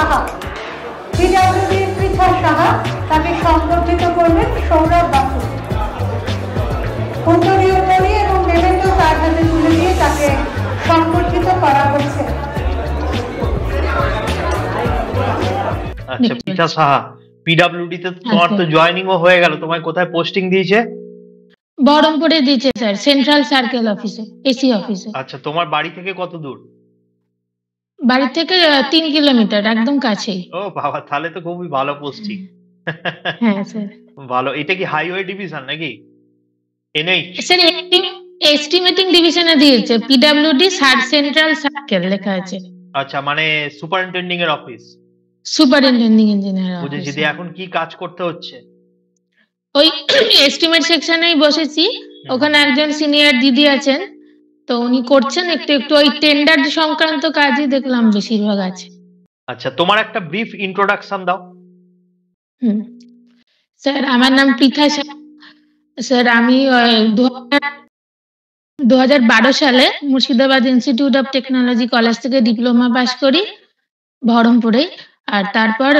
সাহা। পিডব্লিউডির পৃথা সাহা, তাকে সংবর্ধিত করবেন সৌরভ বাসু। উত্তরীয় তৈরি এবং মেমেন্টো তার হাতে তুলে দিয়ে তাকে সংবর্ধিত করা হচ্ছে। আচ্ছা, পৃথা সাহা, পিডব্লিউডি তে তোমার তো জয়েনিং ও হয়ে গেল, তোমায় কোথায় পোস্টিং দিয়েছে? বহরমপুরে দিয়েছে স্যার, সেন্ট্রাল সার্কেল অফিসে, এসি অফিসে। আচ্ছা, তোমার বাড়ি থেকে কত দূর? বাড়ি থেকে 3 কিলোমিটার, একদম কাছেই। ও বাবা, তাহলে তো খুবই ভালো পোস্টিং। হ্যাঁ স্যার। ভালো। এটা কি হাইওয়ে ডিভিশন নাকি? এনএইচ? স্যার এস্টিমেটিং ডিভিশনে দিয়েছে, পিডব্লিউডি সেন্ট্রাল সার্কেল লেখা আছে। আচ্ছা, মানে সুপারিনটেন্ডিং এর অফিস। সুপারিনটেন্ডিং ইঞ্জিনিয়ার বুঝেছি। অফিস। দিয়ে এখন কি কাজ করতে হচ্ছে? ওই এস্টিমেট সেকশনেই বসেছি, ওখানে একজন সিনিয়র দিদি আছেন, তো উনি করছেন একটু একটু ওই টেন্ডার সংক্রান্ত কাজই দেখলাম বেশিরভাগ আছে। আচ্ছা, তোমার একটা ব্রিফ ইন্ট্রোডাকশন দাও। স্যার, আমার নাম পৃথা সাহা। স্যার, আমি 2012 সালে Murshidabad institute of technology college থেকে ডিপ্লোমা পাশ করি বহরমপুরে। আর তারপর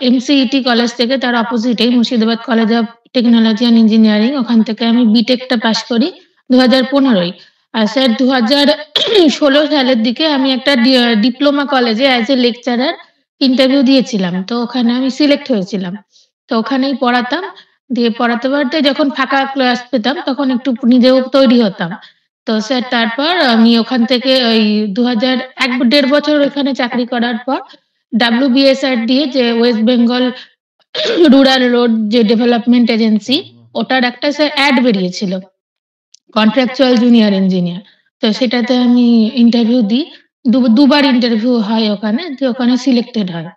এমসিইটি কলেজ থেকে, তার অপোজিটেই Murshidabad college of technology and engineering, ওখান থেকে আমি বিটেকটা পাশ করি 2015-য়। আর স্যার 2016 সালের দিকে আমি একটা ডিপ্লোমা কলেজে অ্যাজ এ লেকচারার ইন্টারভিউ দিয়েছিলাম, তো ওখানে আমি সিলেক্ট হয়েছিলাম। তো ওখানেই পড়াতাম, দিয়ে পড়াতে পড়াতে যখন ফাঁকা ক্লাস পেতাম তখন একটু নিজেও তৈরি হতাম। তো স্যার তারপর আমি ওখান থেকে ওই 1.5 বছর ওখানে চাকরি করার পর WBSRDA, যে ওয়েস্ট বেঙ্গল রুরাল রোড যে ডেভেলপমেন্ট এজেন্সি, ওটার একটা স্যার অ্যাড বেরিয়েছিল কন্ট্রাকচুয়াল জুনিয়র ইঞ্জিনিয়ার। তো সেটাতে আমি ইন্টারভিউ দিই, দুবার ইন্টারভিউ হয় ওখানে, ওখানে সিলেক্টেড হয়।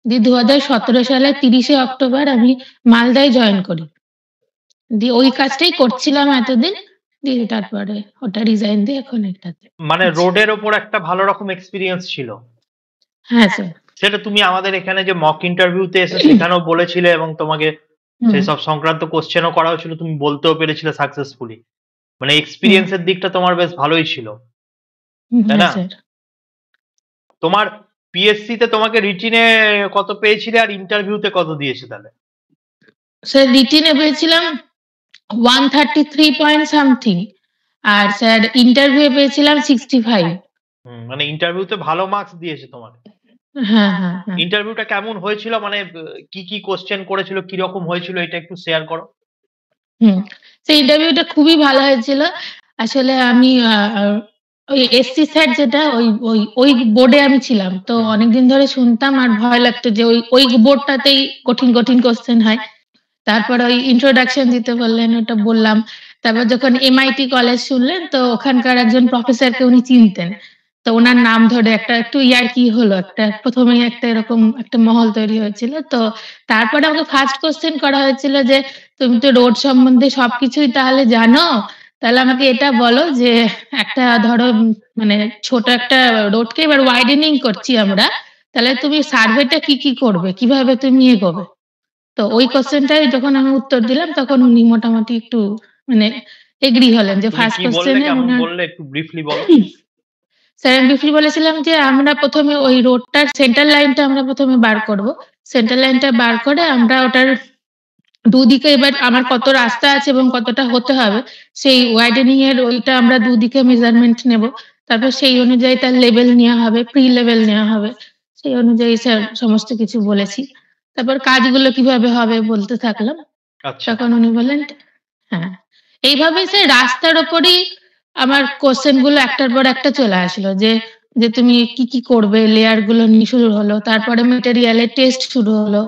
দিয়ে 2017 সালে 30শে অক্টোবর আমি মালদায় জয়েন করি। দিয়ে ওই কাজটাই করছিলাম এতদিন, দিয়ে তারপরে ওটা রিজাইন দিয়ে এখন এটাতে। মানে রোডের ওপর একটা ভালো রকম এক্সপিরিয়েন্স ছিল। হ্যাঁ স্যার। সেটা তুমি আমাদের এখানে যে মক ইন্টারভিউতে এসে সেখানেও বলেছিলে, এবং তোমাকে সেই সব সংক্রান্ত কোশ্চেনও করা হয়েছিল, তুমি বলতেও পেরেছিলে সাকসেসফুলি। মানে এক্সপিরিয়েন্সের দিকটা তোমার বেশ ভালোই ছিল, তাই না? তোমার পিএসসি তে তোমাকে রিটিনে কত পেয়েছিলে আর ইন্টারভিউতে কত দিয়েছে তাহলে? স্যার রিটিনে পেয়েছিলাম 133 পয়েন্ট সামথিং, আর স্যার ইন্টারভিউ পেয়েছিলাম 65। মানে ইন্টারভিউতে ভালো মার্কস দিয়েছে তোমার। হ্যাঁ হ্যাঁ। ইন্টারভিউটা কেমন হয়েছিল, মানে কি কি কোশ্চেন করেছিল, কি রকম হয়েছিল, এটা একটু শেয়ার করো। সেই ইন্টারভিউটা খুবই ভালো হয়েছিল। আসলে আমি ওই এসসি স্যার যেটা, ওই বোর্ডে আমি ছিলাম, তো অনেকদিন ধরে শুনতাম আর ভয় লাগতো যে ওই বোর্ডটাতেই কঠিন কঠিন কোশ্চেন হয়। তারপর ওই ইন্ট্রোডাকশন দিতে বললেন, ওটা বললাম। তারপর যখন MIT কলেজ শুনলেন, তো ওখানকার একজন প্রফেসরকে উনি চিনতেন, তো ওনার নাম ধরে একটা একটু ইয়ার্কি হলো, একটা প্রথমেই একটা এরকম একটা মহল তৈরি হয়েছিল। তো তারপরে আমাকে ফার্স্ট কোশ্চেন করা হয়েছিল যে তুমি তো রোড সম্বন্ধে সবকিছুই তাহলে জানো, তাহলে আমাকে এটা বলো যে একটা ধরো মানে ছোট একটা রোডকে এবার ওয়াইডেনিং করছি আমরা, তাহলে তুমি সার্ভেটা কি করবে, কিভাবে তুমি এগোবে। তো ওই কোশ্চেনটাই যখন আমি উত্তর দিলাম, তখন উনি মোটামুটি একটু মানে এগ্রি হলেন যে ফার্স্ট কোশ্চেনে। বললে একটু ব্রিফলি বলো। স্যার আমি ব্রিফলি বলেছিলাম যে আমরা প্রথমে ওই রোডটার সেন্টার লাইনটা আমরা প্রথমে বার করব। সেন্টার লাইনটা বার করে আমরা ওটার দুদিকে এবার আমার কত রাস্তা আছে এবং কতটা হতে হবে, সেই ওয়াইডেনিং এর ওইটা আমরা দুদিকে মেজারমেন্ট নেব। তারপর সেই অনুযায়ী তার লেভেল নেওয়া হবে, প্রি লেভেল নেওয়া হবে, সেই অনুযায়ী স্যার সমস্ত কিছু বলেছি। তারপর কাজগুলো কিভাবে হবে বলতে থাকলাম। তখন উনি বললেন হ্যাঁ। এইভাবেই স্যার রাস্তার ওপরই আমার কোশ্চেন গুলো একটার পর একটা চলে আসলো, যে তুমি কি করবে, লেয়ার গুলো নিয়ে শুরু হলো, তারপরে মেটেরিয়ালের টেস্ট শুরু হলো।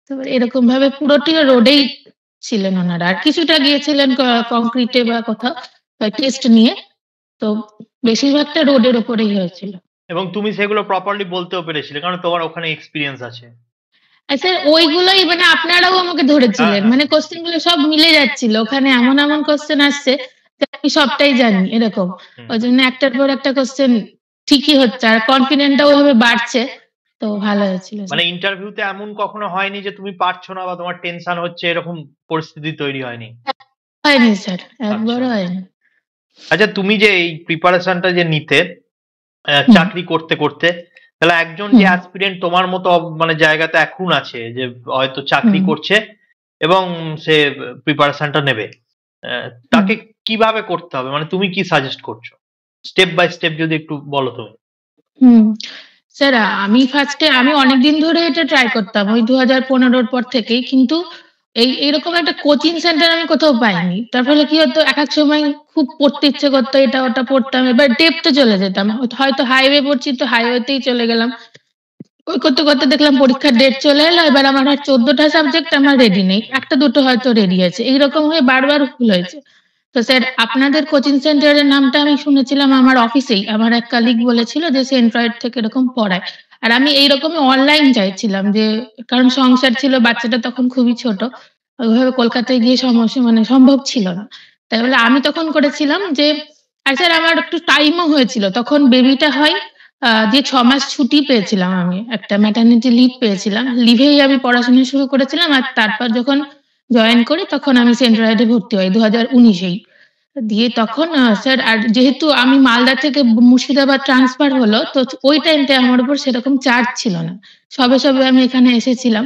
তারপর এরকম ভাবে পুরোটি রোডেই ছিলেন ওনারা, আর কিছুটা গিয়েছিলেন কংক্রিটে বা কোথাও টেস্ট নিয়ে, তো বেশিরভাগটা রোডের ওপরেই হয়েছিল। এবং তুমি সেগুলো প্রপারলি বলতেও পেরেছিলে, কারণ তোমার ওখানে এক্সপিরিয়েন্স আছে। স্যার ওইগুলোই মানে আপনারাও আমাকে ধরেছিলেন, মানে কোশ্চেন গুলো সব মিলে যাচ্ছিল, ওখানে এমন এমন কোশ্চেন আসছে আমি সবটাই জানি এরকম। ওই জন্য একটার পর একটা কোশ্চেন ঠিকই হচ্ছে, আর কনফিডেন্টটাও ওইভাবে বাড়ছে, তো ভালো হয়েছিল। মানে ইন্টারভিউতে এমন কখনো হয়নি যে তুমি পারছো না বা তোমার টেনশন হচ্ছে, এরকম পরিস্থিতি তৈরি হয়নি? হয়নি স্যার, একবারও হয়নি। আচ্ছা, তুমি যে এই প্রিপারেশনটা যে নিতে চাকরি করতে করতে, তাহলে একজন যে অ্যাসপিরেন্ট তোমার মতো মানে জায়গাতে এখন আছে, যে হয়তো চাকরি করছে এবং সে প্রিপারেশনটা নেবে, তাকে কিভাবে করতে হবে, মানে তুমি কি সাজেস্ট করছো স্টেপ বাই স্টেপ, যদি একটু বলো তুমি। স্যার, আমি ফার্স্টে অনেকদিন ধরে এটা ট্রাই করতাম, ওই 2015-র পর থেকেই, কিন্তু এইরকম একটা কোচিং সেন্টার আমি কোথাও পাইনি। তার ফলে কি হতো, এক সময় খুব পড়তে ইচ্ছে করতো, এটা ওটা পড়তাম, এবার ডেপথে চলে যেতাম, হয়তো হাইওয়ে পড়ছি তো হাইওয়েতেই চলে গেলাম, ওই করতে করতে দেখলাম পরীক্ষার ডেট চলে এলো, এবার আমার আর 14টা সাবজেক্ট আমার রেডি নেই, একটা দুটো হয়তো রেডি আছে, এইরকম হয়ে বারবার ভুল হয়েছে। তো স্যার, আপনাদের কোচিং সেন্টারের নামটা আমি শুনেছিলাম আমার অফিসেই, আমার এক কালিগ বলেছিল যে সেন্ট্রয়েড থেকে এরকম পড়ায়, আর আমি এইরকমই অনলাইন চাইছিলাম, যে কারণ সংসার ছিল, বাচ্চাটা তখন খুবই ছোট, ওইভাবে কলকাতায় গিয়ে সমস্যা মানে সম্ভব ছিল না। তাই বলে আমি তখন করেছিলাম যে, আর স্যার আমার একটু টাইমও হয়েছিল, তখন বেবিটা হয়, যে 6 মাস ছুটি পেয়েছিলাম, আমি একটা ম্যাটারনিটি লিভ পেয়েছিলাম, লিভেই আমি পড়াশোনা শুরু করেছিলাম, আর তারপর যখন জয়েন করি তখন আমি সেন্ট্রয়েডে ভর্তি হই 2019-এই। দিয়ে তখন স্যার, আর যেহেতু আমি মালদা থেকে মুর্শিদাবাদ ট্রান্সফার হলো, তো ওই টাইমটা আমার উপর সেরকম চার্জ ছিল না, সবে সবে আমি এখানে এসেছিলাম,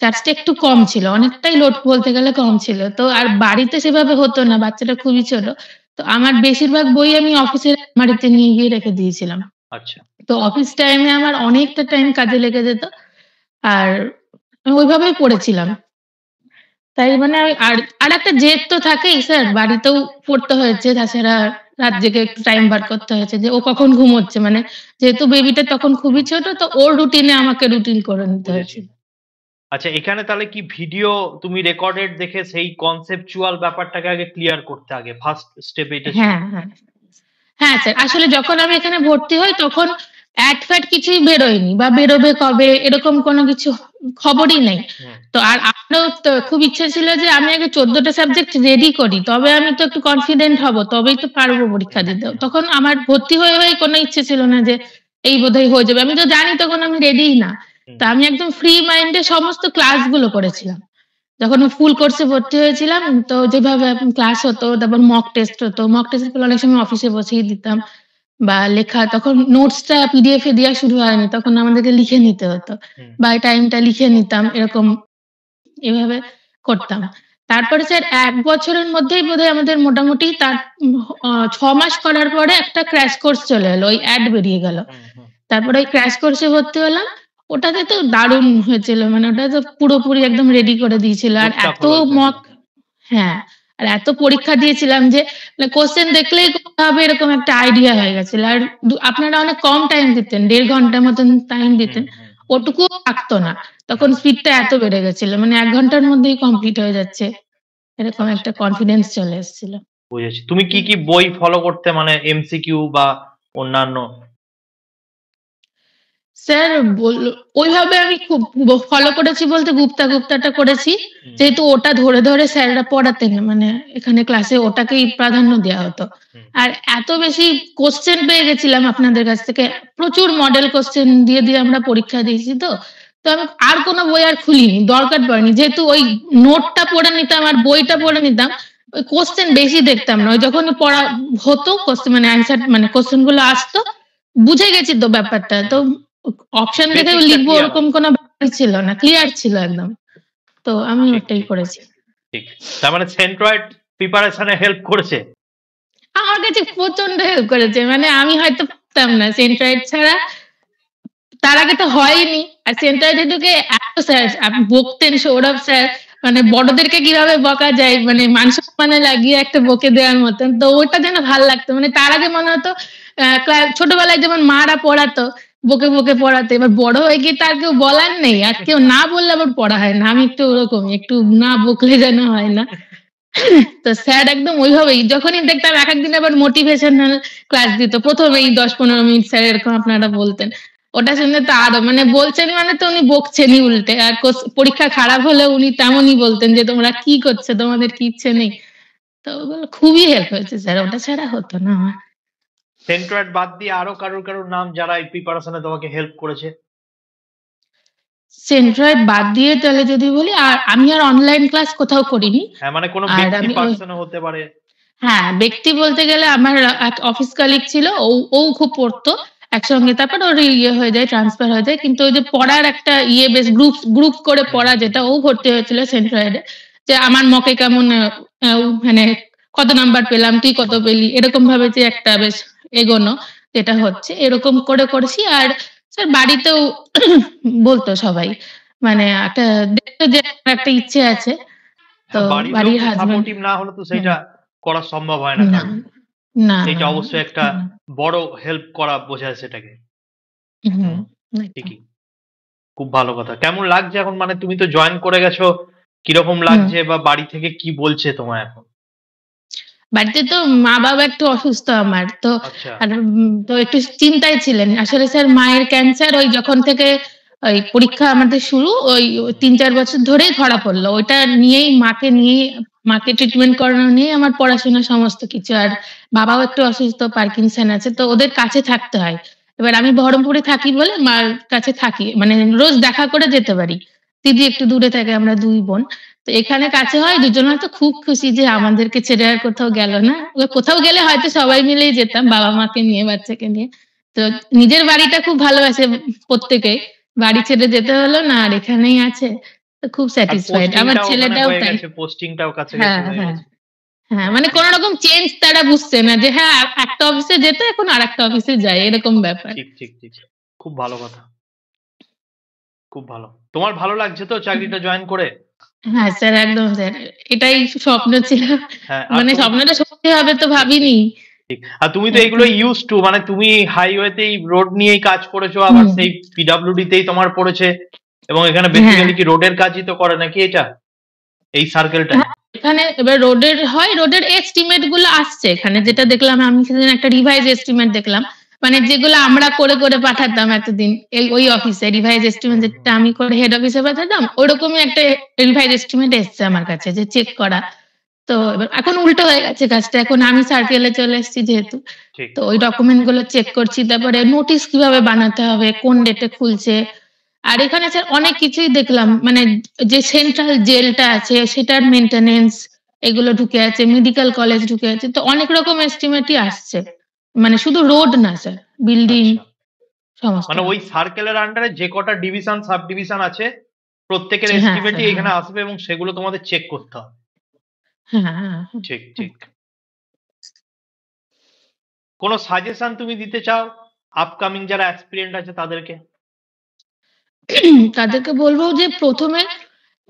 চার্জটা একটু কম ছিল, অনেকটাই লোড বলতে গেলে কম ছিল, তো আর বাড়িতে সেভাবে হতো না, বাচ্চাটা খুবই ছোট, তো আমার বেশিরভাগ বই আমি অফিসের বাড়িতে নিয়ে গিয়ে রেখে দিয়েছিলাম। আচ্ছা। তো অফিস টাইমে আমার অনেকটা টাইম কাজে লেগে যেত, আর ওইভাবেই পড়েছিলাম। তাই মানে আর একটা জেদ তো থাকেই স্যার, বাড়িতেও পড়তে হয়েছে, তাছাড়া রাত জেগে একটু টাইম বার করতে হয়েছে, যে ও কখন ঘুমোচ্ছে, মানে যেহেতু বেবিটা তখন খুবই ছোট, তো ওর রুটিনে আমাকে রুটিন করে নিতে হয়েছে। আচ্ছা, এখানে তাহলে কি ভিডিও তুমি রেকর্ডেড দেখে সেই কনসেপচুয়াল ব্যাপারটাকে আগে ক্লিয়ার করতে, আগে ফার্স্ট স্টেপ এটা ছিল? হ্যাঁ স্যার, আসলে যখন আমি এখানে ভর্তি হই তখন অ্যাড ফ্যাড কিছুই বেরোয়নি, বা বেরোবে কবে এরকম কোনো কিছু খবরই নেই। তো আর আমারও তো খুব ইচ্ছে ছিল যে আমি আগে 14টা সাবজেক্ট রেডি করি, তবে আমি তো একটু কনফিডেন্ট হব, তবেই তো পারবো পরীক্ষা দিতে। তখন আমার ভর্তি হয়ে কোনো ইচ্ছে ছিল না যে এই বোধহয় হয়ে যাবে, আমি তো জানি তখন আমি রেডিই না। তো আমি একদম ফ্রি মাইন্ডে সমস্ত ক্লাসগুলো করেছিলাম। যখন ফুল কোর্সে ভর্তি হয়েছিলাম, তো যেভাবে ক্লাস হতো, তারপর মক টেস্ট হতো, মক টেস্ট গুলো অনেক সময় অফিসে বসেই দিতাম, বা লেখা, তখন নোটসটা পিডিএফ এ দেওয়া শুরু হয়নি, তখন আমাদেরকে লিখে নিতে হতো, বা টাইমটা লিখে নিতাম, এরকম এভাবে করতাম। তারপরে স্যার 1 বছরের মধ্যেই বোধহয় আমাদের মোটামুটি তার 6 মাস করার পরে একটা ক্র্যাশ কোর্স চলে এলো, ওই অ্যাড বেরিয়ে গেল, তারপরে ওই ক্র্যাশ কোর্সে ভর্তি হলাম। ওটাতে তো দারুণ হয়েছিল, মানে ওটা তো পুরোপুরি একদম রেডি করে দিয়েছিল, আর এত মক, আর এত পরীক্ষা দিয়েছিলাম যে কোশ্চেন দেখলেই করতে হবে এরকম একটা আইডিয়া হয়ে গেছিল। আর আপনারা অনেক কম টাইম দিতেন, 1.5 ঘন্টার মতন টাইম দিতেন, ওটুকু থাকতো না, তখন স্পিডটা এত বেড়ে গেছিল, মানে 1 ঘন্টার মধ্যেই কমপ্লিট হয়ে যাচ্ছে, এরকম একটা কনফিডেন্স চলে এসেছিল। বুঝেছি। তুমি কি কি বই ফলো করতে, মানে এমসিকিউ বা অন্যান্য? স্যার ওইভাবে আমি খুব ফলো করেছি বলতে গুপ্তাটা করেছি, যেহেতু ওটা ধরে ধরে স্যাররা পড়াতেন, মানে এখানে ক্লাসে ওটাকেই প্রাধান্য দেওয়া হতো। আর এত বেশি কোশ্চেন পেয়ে গেছিলাম আপনাদের কাছ থেকে, প্রচুর মডেল কোশ্চেন দিয়ে দিয়ে আমরা পরীক্ষা দিয়েছি, তো আমি আর কোনো বই আর খুলিনি, দরকার পড়েনি, যেহেতু ওই নোটটা পড়ে নিতাম আর বইটা পড়ে নিতাম, ওই কোশ্চেন বেশি দেখতাম না, ওই যখন পড়া হতো কোশ্চেন মানে অ্যান্সার মানে কোশ্চেন গুলো আসতো, বুঝে গেছি তো ব্যাপারটা, তো অপশন দেখে লিখবো ওরকম কোনো ব্যাপার ছিল না, ক্লিয়ার ছিল একদম, তো আমি ওটাই করেছি। ঠিক, তার মানে সেন্ট্রয়েড প্রিপারেশনে হেল্প করেছে? আমার কাছে প্রচন্ড হেল্প করেছে, মানে আমি হয়তো পারতাম না সেন্ট্রয়েড ছাড়া, তার আগে তো হয়নি, আর সেন্ট্রয়েডে ঢুকে এত স্যার বকতেন, সৌরভ স্যার, মানে বড়দেরকে কিভাবে বকা যায়, মানে মান সম্মানে লাগিয়ে একটা বকে দেওয়ার মতন, তো ওটা যেন ভালো লাগতো, মানে তার আগে মনে হতো ছোটবেলায় যেমন মারা পড়াতো, বকে বকে পড়াতে, এবার বড় হয়ে গিয়ে তার কেউ বলার নেই, আর কেউ না বললে আবার পড়া হয় না, আমি একটু ওরকম, একটু না বকলে যেন হয় না। তো স্যার একদম ওইভাবেই, যখনই দেখতাম এক একদিন আবার মোটিভেশনাল ক্লাস দিত, প্রথমেই 10-15 মিনিট স্যার এরকম আপনারা বলতেন, ওটা শুনে তো আরো, মানে বলছেন মানে তো উনি বকছেনই উল্টে, আর পরীক্ষা খারাপ হলে উনি তেমনই বলতেন যে তোমরা কি করছো, তোমাদের কি ইচ্ছে নেই, তো ওগুলো খুবই হেল্প হয়েছে স্যার, ওটা ছাড়া হতো না আমার। সেন্ট্রয়েড বাদ দিয়ে আরো কারোর নাম যারা এই প্রিপারেশনে তোমাকে হেল্প করেছে? সেন্ট্রয়েড বাদ দিয়ে তাহলে যদি বলি, আর আমি আর অনলাইন ক্লাস কোথাও করিনি। হ্যাঁ, মানে কোনো ব্যক্তি পার্সনও হতে পারে? হ্যাঁ, ব্যক্তি বলতে গেলে আমার এক অফিস কালিগ ছিল, ও খুব পড়তো, একসঙ্গে, তারপর ওর হয়ে যায়, ট্রান্সফার হয়ে যায়। কিন্তু ওই যে পড়ার একটা বেশ গ্রুপ করে পড়া, যেটা ও ভর্তি হয়েছিল সেন্ট্রয়েডে, যে আমার মকে কেমন মানে কত নাম্বার পেলাম, তুই কত পেলি, এরকম ভাবে যে একটা বেশ এগোনো যেটা হচ্ছে, এরকম করে করেছি। আর স্যার বাড়িতেও বলতো সবাই, মানে একটা দেখতো যে আমার একটা ইচ্ছে আছে, তো বাড়ির হাজবেন্ড সাপোর্টিভ না হলে তো সেটা করা সম্ভব হয় না। না, এটা অবশ্যই একটা বড় হেল্প করা বোঝায় সেটাকে। ঠিকই, খুব ভালো কথা। কেমন লাগছে এখন, মানে তুমি তো জয়েন করে গেছো, কিরকম লাগছে বা বাড়ি থেকে কি বলছে তোমায় এখন? বাড়িতে তো মা বাবা একটু অসুস্থ আমার, তো তো একটু চিন্তায় ছিলেন আসলে স্যার। মায়ের ক্যান্সার ওই যখন থেকে ওই পরীক্ষা আমাদের শুরু, ওই 3-4 বছর ধরেই ধরা পড়লো। ওইটা নিয়েই মাকে ট্রিটমেন্ট করানো নিয়ে আমার পড়াশোনা সমস্ত কিছু। আর বাবাও একটু অসুস্থ, পার্কিনসন আছে, তো ওদের কাছে থাকতে হয়। এবার আমি বহরমপুরে থাকি বলে মার কাছে থাকি, মানে রোজ দেখা করে যেতে পারি। দিদি একটু দূরে থাকে, আমরা 2 বোন। তো এখানে কাছে হয়, দুজন হয়তো খুব খুশি যে আমাদেরকে ছেড়ে আর কোথাও গেল না। কোথাও গেলে হয়তো সবাই মিলেই যেতাম, বাবা মাকে নিয়ে, বাচ্চাকে নিয়ে। তো নিজের বাড়িটা খুব ভালোবাসে প্রত্যেকে, বাড়ি ছেড়ে যেতে হলো না, আর এখানেই আছে, তো খুব স্যাটিসফাইড। আমার ছেলেটাও তাই। পোস্টিংটাও কাছে হ্যাঁ, মানে কোন রকম চেঞ্জ তারা বুঝছে না, যে হ্যাঁ একটা অফিসে যেতে এখন আর একটা অফিসে যায়, এরকম ব্যাপার। ঠিক, খুব ভালো কথা, খুব ভালো। তোমার ভালো লাগছে তো চাকরিটা জয়েন করে? হ্যাঁ স্যার, একদম স্যার, এটাই স্বপ্ন ছিল, মানে স্বপ্নটা সত্যি হবে তো ভাবিনি। আর তুমি তো এগুলো ইউজ টু, মানে তুমি হাইওয়েতেই রোড নিয়েই কাজ করেছো, আবার সেই পিডব্লিউডি তেই তোমার পড়েছে, এবং এখানে বেসিক্যালি কি রোডের কাজই তো করে নাকি এটা, এই সার্কেলটা? এখানে এবার রোডের এস্টিমেট গুলো আসছে এখানে, যেটা দেখলাম আমি সেদিন একটা রিভাইজ এস্টিমেট দেখলাম, মানে যেগুলো আমরা করে করে পাঠাতাম এতদিন ওই অফিসে, রিভাইজ এস্টিমেট যেটা আমি করে হেড অফিসে পাঠাতাম, ওরকমই একটা রিভাইজ এস্টিমেট এসছে আমার কাছে, যে চেক করা। তো এবার এখন উল্টো হয়ে গেছে কাজটা, এখন আমি সার্কেলে চলে এসেছি যেহেতু, তো ওই ডকুমেন্ট গুলো চেক করছি, তারপরে নোটিশ কিভাবে বানাতে হবে, কোন ডেটে খুলছে। আর এখানে স্যার অনেক কিছুই দেখলাম, মানে যে সেন্ট্রাল জেলটা আছে সেটার মেইনটেনেন্স, এগুলো ঢুকে আছে, মেডিকেল কলেজ ঢুকে আছে, তো অনেক রকম এস্টিমেটই আসছে, মানে শুধু রোড না স্যার, বিল্ডিং সমস্ত। মানে ওই সার্কেলের আন্ডারে যে কটা ডিভিশন, সাব ডিভিশন আছে, প্রত্যেকের এস্টিমেটই এখানে আসবে এবং সেগুলো তোমাদের চেক করতে হবে। ঠিক। কোনো সাজেশন তুমি দিতে চাও আপকামিং যারা অ্যাসপিরেন্ট আছে তাদেরকে? তাদেরকে বলবো যে প্রথমে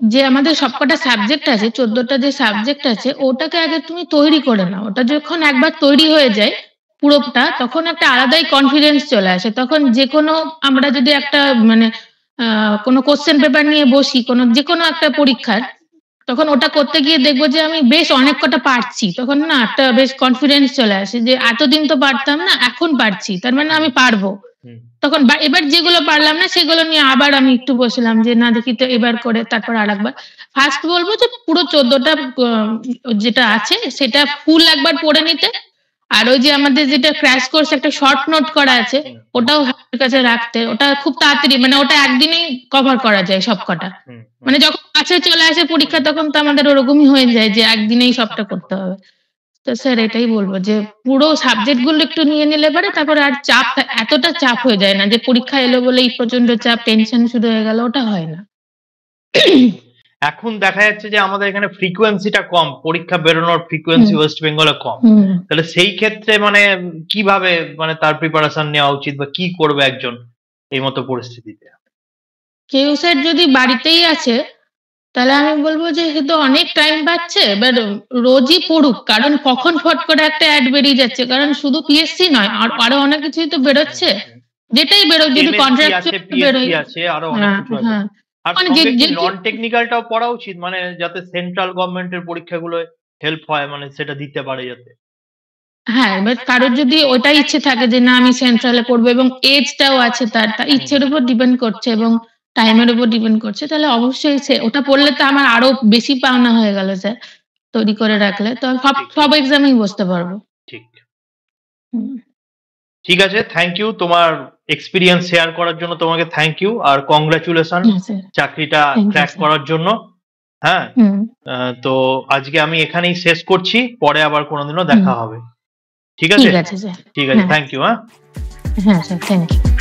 যে আমাদের সবকটা সাবজেক্ট আছে, 14টা যে সাবজেক্ট আছে, ওটাকে আগে তুমি তৈরি করে নাও। ওটা যখন একবার তৈরি হয়ে যায় পুরোটা, তখন একটা আলাদাই কনফিডেন্স চলে আসে। তখন যে কোনো, আমরা যদি একটা মানে কোনো কোশ্চেন পেপার নিয়ে বসি, যে কোনো একটা পরীক্ষার, তখন ওটা করতে গিয়ে দেখবো যে আমি বেশ অনেক কটা পারছি, তখন না একটা বেশ কনফিডেন্স চলে আসে, যে এতদিন তো পারতাম না, এখন পারছি, তার মানে আমি পারবো। তখন এবার যেগুলো পারলাম না সেগুলো নিয়ে আবার আমি একটু বসলাম, যে না দেখি তো এবার করে, তারপর আরেকবার। ফার্স্ট বলবো যে পুরো 14টা যেটা আছে সেটা ফুল একবার পড়ে নিতে। আর ওই যে আমাদের যেটা ক্র্যাশ কোর্স একটা শর্ট নোট করা আছে, ওটাও হাতের কাছে রাখতে। ওটা খুব তাড়াতাড়ি, মানে ওটা একদিনেই কভার করা যায় সবকটা, মানে যখন কাছে চলে আসে পরীক্ষা তখন তো আমাদের ওরকমই হয়ে যায় যে একদিনেই সবটা করতে হবে। তো স্যার এটাই বলবো, যে পুরো সাবজেক্ট গুলো একটু নিয়ে নিলে পারে, তারপরে আর এতটা চাপ হয়ে যায় না, যে পরীক্ষা এলো বলেই প্রচন্ড চাপ, টেনশন শুরু হয়ে গেল, ওটা হয় না। এখন দেখা যাচ্ছে যে আমাদের এখানে ফ্রিকোয়েন্সিটা কম, পরীক্ষা বেরোনোর ফ্রিকোয়েন্সি ওয়েস্ট বেঙ্গলে কম, তাহলে সেই ক্ষেত্রে মানে কিভাবে মানে তার প্রিপারেশন নেওয়া উচিত, বা কি করবে একজন এই মতো পরিস্থিতিতে? কেউ স্যার যদি বাড়িতেই আছে, তাহলে আমি বলবো যে তো অনেক টাইম পাচ্ছে, এবার রোজই পড়ুক, কারণ কখন ফট করে একটা অ্যাড বেরিয়ে যাচ্ছে, কারণ শুধু পিএসসি নয়, আর আরো অনেক কিছুই তো বেরোচ্ছে, যেটাই বেরোক, যদি কন্ট্রাক্ট বেরোয় আছে, আরো অনেক কিছু আছে। আর নন টেকনিক্যালটাও পড়া উচিত, মানে যাতে সেন্ট্রাল গভর্নমেন্টের পরীক্ষাগুলো হেল্প হয়, মানে সেটা দিতে পারে যাতে। হ্যাঁ, এবার কারোর যদি ওটাই ইচ্ছে থাকে যে না আমি সেন্ট্রালে পড়বো, এবং এজটাও আছে, তার ইচ্ছের উপর ডিপেন্ড করছে এবং টাইমের উপর ডিপেন্ড করছে, তাহলে অবশ্যই ওটা পড়লে তো আমার আরো বেশি পাওনা হয়ে গেল স্যার, তৈরি করে রাখলে তো সব এক্সামেই বসতে পারবো। ঠিক আছে, থ্যাংক ইউ তোমার এক্সপিরিয়েন্স শেয়ার করার জন্য, তোমাকে থ্যাংক ইউ, আর কংগ্রাচুলেশন চাকরিটা ক্র্যাক করার জন্য। হ্যাঁ, তো আজকে আমি এখানেই শেষ করছি, পরে আবার কোনোদিনও দেখা হবে। ঠিক আছে, থ্যাংক ইউ। হ্যাঁ। হ্যাঁ স্যার, থ্যাংক ইউ।